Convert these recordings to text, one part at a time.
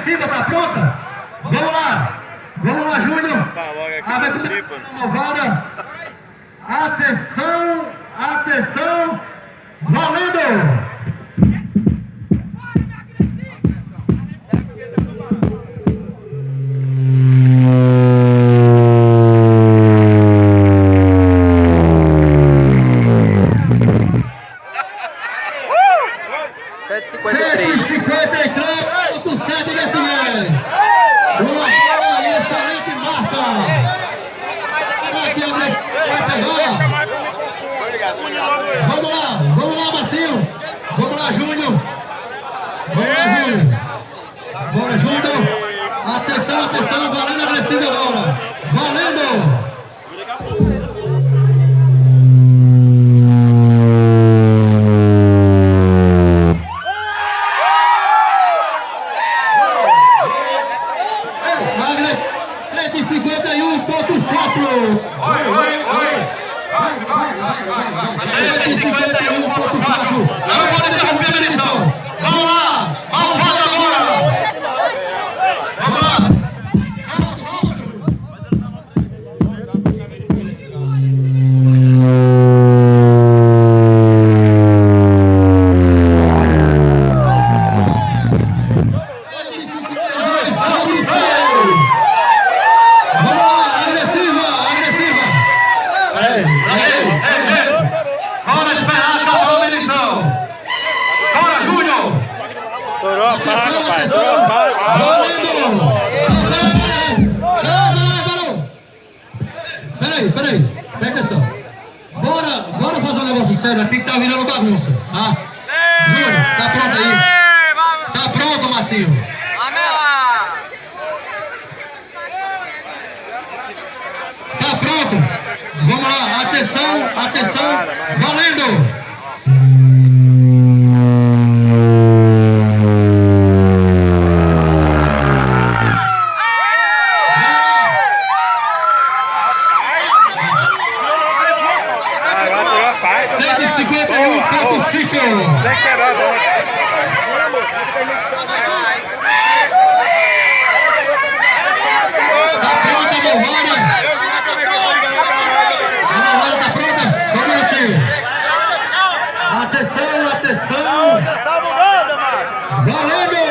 Agressiva, tá pronta? Vamos lá, Júnior. Abertura Marvada. Atenção, atenção, valendo! R$ 153,7 decibéis. Uma boa e excelente marca. Aqui vai pegar. Vamos lá, Marcinho. Vamos lá, Júnior. Bora, Júnior. Atenção, valendo agressivo agora. Valendo! Vamos lá! Bora esperar acabar a medição! Bora, Júnior! Torou a barra, pai! Torou a barra! Peraí, presta atenção. Bora fazer um negócio sério aqui que tá virando bagunça, tá? Júnior, tá pronto aí? Tá pronto, Marcinho? Tá pronto? Vamos lá, atenção, valendo! Atenção! Valendo!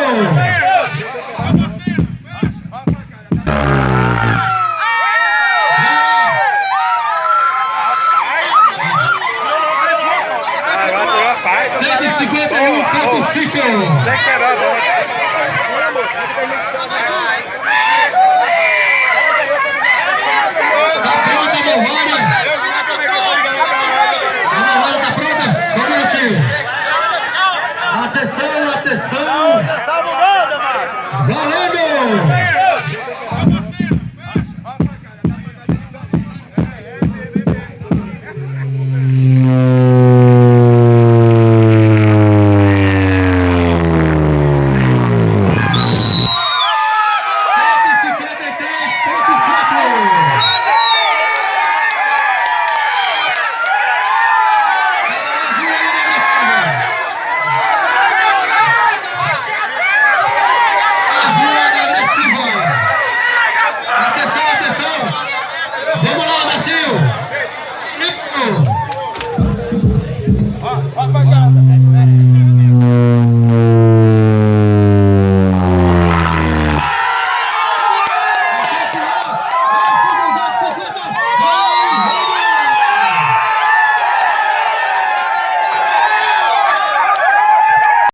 Atenção! Valeu!